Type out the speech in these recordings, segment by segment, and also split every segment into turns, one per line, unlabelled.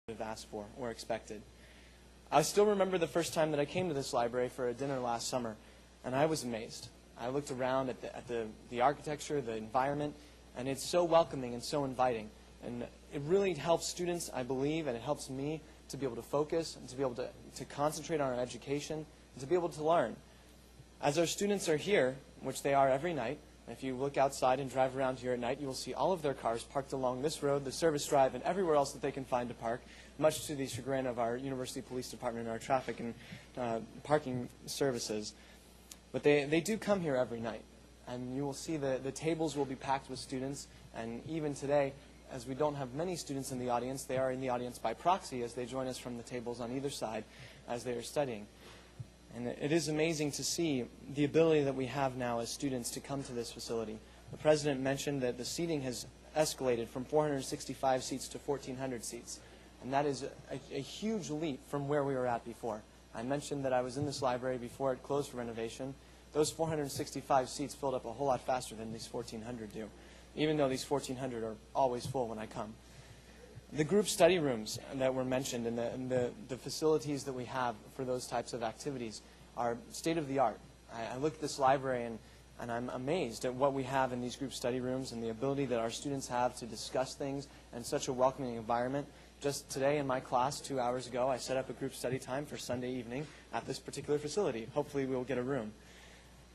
have asked for or expected. I still remember the first time that I came to this library for a dinner last summer, and I was amazed. I looked around at the architecture, the environment, and it's so welcoming and so inviting. And it really helps students, I believe, and it helps me to be able to focus and to be able to concentrate on our education and to be able to learn. As our students are here, which they are every night, if you look outside and drive around here at night, you will see all of their cars parked along this road, the service drive, and everywhere else that they can find to park, much to the chagrin of our University Police Department and our traffic and parking services. But they do come here every night, and you will see the tables will be packed with students, and even today, as we don't have many students in the audience, they are in the audience by proxy as they join us from the tables on either side as they are studying. And it is amazing to see the ability that we have now as students to come to this facility. The President mentioned that the seating has escalated from 465 seats to 1,400 seats. And that is a huge leap from where we were at before. I mentioned that I was in this library before it closed for renovation. Those 465 seats filled up a whole lot faster than these 1,400 do, even though these 1,400 are always full when I come. The group study rooms that were mentioned and the facilities that we have for those types of activities are state-of-the-art. I look at this library and I'm amazed at what we have in these group study rooms and the ability that our students have to discuss things in such a welcoming environment. Just today in my class, 2 hours ago, I set up a group study time for Sunday evening at this particular facility. Hopefully we will get a room.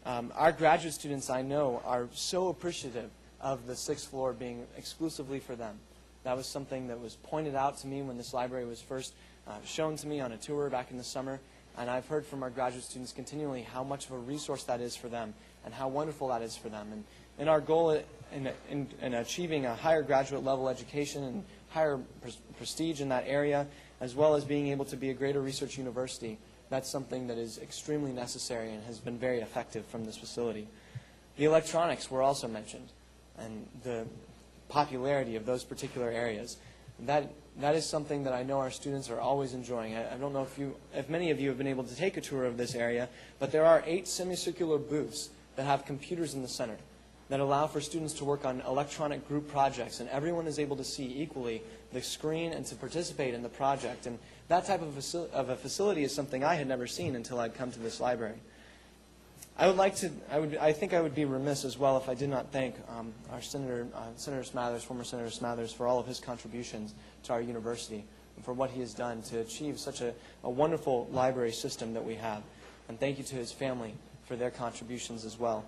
Our graduate students, I know, are so appreciative of the 6th floor being exclusively for them. That was something that was pointed out to me when this library was first shown to me on a tour back in the summer. And I've heard from our graduate students continually how much of a resource that is for them and how wonderful that is for them. And our goal in achieving a higher graduate level education and higher prestige in that area, as well as being able to be a greater research university, that's something that is extremely necessary and has been very effective from this facility. The electronics were also mentioned, and the popularity of those particular areas. That is something that I know our students are always enjoying. I don't know if many of you have been able to take a tour of this area, but there are 8 semicircular booths that have computers in the center that allow for students to work on electronic group projects, and everyone is able to see equally the screen and to participate in the project. And that type of a facility is something I had never seen until I'd come to this library. I think I would be remiss as well if I did not thank our Senator Smathers, former Senator Smathers, for all of his contributions to our university and for what he has done to achieve such a wonderful library system that we have. And thank you to his family for their contributions as well.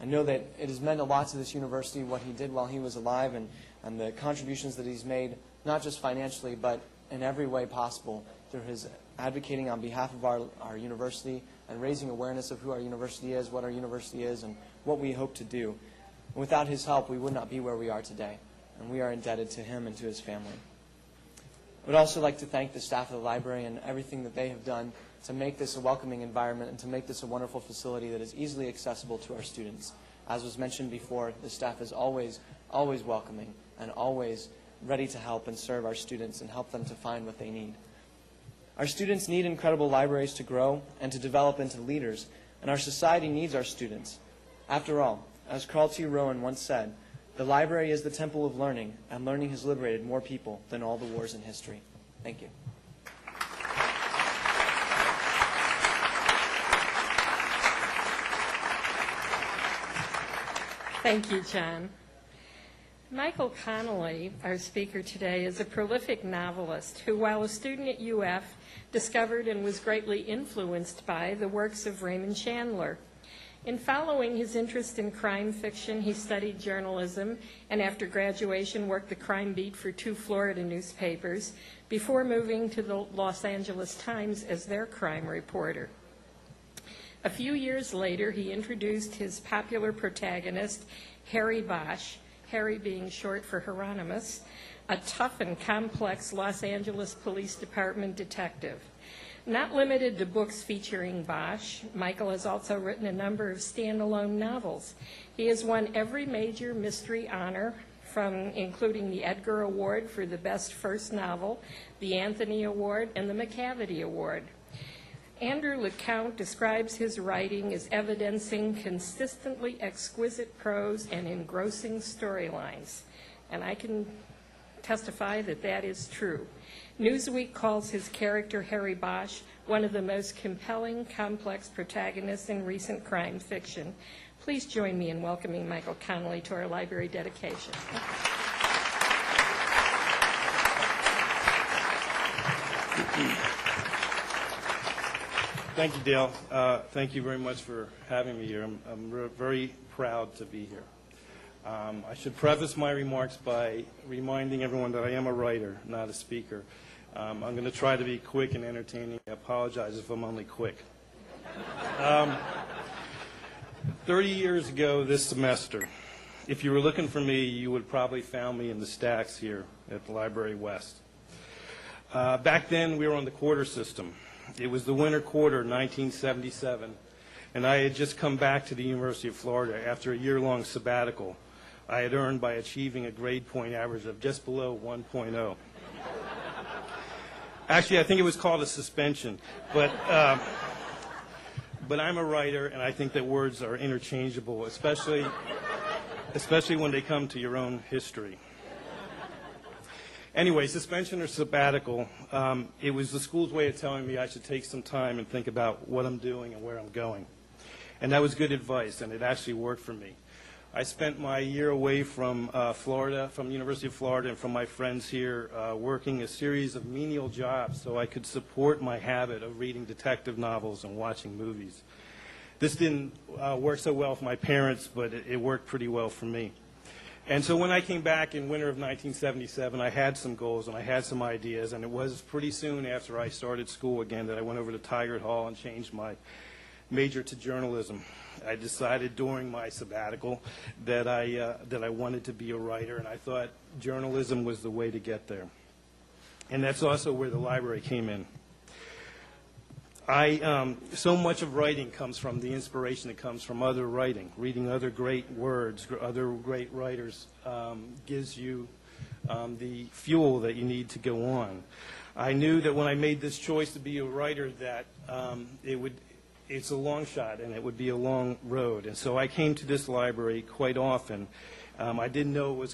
I know that it has meant a lot to this university what he did while he was alive and the contributions that he's made, not just financially, but in every way possible through his advocating on behalf of our university and raising awareness of who our university is, what our university is, and what we hope to do. And without his help, we would not be where we are today, and we are indebted to him and to his family. I would also like to thank the staff of the library and everything that they have done to make this a welcoming environment and to make this a wonderful facility that is easily accessible to our students. As was mentioned before, the staff is always welcoming and always ready to help and serve our students and help them to find what they need. Our students need incredible libraries to grow and to develop into leaders, and our society needs our students. After all, as Carl T. Rowan once said, the library is the temple of learning, and learning has liberated more people than all the wars in history. Thank you.
Thank you, John. Michael Connolly, our speaker today, is a prolific novelist who, while a student at UF, discovered and was greatly influenced by the works of Raymond Chandler. In following his interest in crime fiction, he studied journalism and after graduation worked the crime beat for 2 Florida newspapers before moving to the Los Angeles Times as their crime reporter. A few years later, he introduced his popular protagonist, Harry Bosch, Harry being short for Hieronymus, a tough and complex Los Angeles Police Department detective. Not limited to books featuring Bosch, Michael has also written a number of standalone novels. He has won every major mystery honor, including the Edgar Award for the best first novel, the Anthony Award, and the McCavity Award. Andrew LeCount describes his writing as evidencing consistently exquisite prose and engrossing storylines, and I can testify that that is true. Newsweek calls his character, Harry Bosch, one of the most compelling, complex protagonists in recent crime fiction. Please join me in welcoming Michael Connelly to our library dedication.
Thank you, Dale. Thank you very much for having me here. I'm very proud to be here. I should preface my remarks by reminding everyone that I am a writer, not a speaker. I'm going to try to be quick and entertaining. I apologize if I'm only quick. 30 years ago this semester, if you were looking for me, you would probably found me in the stacks here at the Library West. Back then, we were on the quarter system. It was the winter quarter, 1977, and I had just come back to the University of Florida after a year-long sabbatical I had earned by achieving a grade point average of just below 1.0. Actually, I think it was called a suspension, but I'm a writer, and I think that words are interchangeable, especially when they come to your own history. Anyway, suspension or sabbatical, it was the school's way of telling me I should take some time and think about what I'm doing and where I'm going. And that was good advice, and it actually worked for me. I spent my year away from Florida, from the University of Florida, and from my friends here, working a series of menial jobs so I could support my habit of reading detective novels and watching movies. This didn't work so well for my parents, but it worked pretty well for me. And so when I came back in winter of 1977, I had some goals and I had some ideas, and it was pretty soon after I started school again that I went over to Tigard Hall and changed my major to journalism. I decided during my sabbatical that I wanted to be a writer, and I thought journalism was the way to get there. And that's also where the library came in. So much of writing comes from the inspiration that comes from other writing. Reading other great words, other great writers gives you the fuel that you need to go on. I knew that when I made this choice to be a writer that it's a long shot and it would be a long road. And so I came to this library quite often. I didn't know it was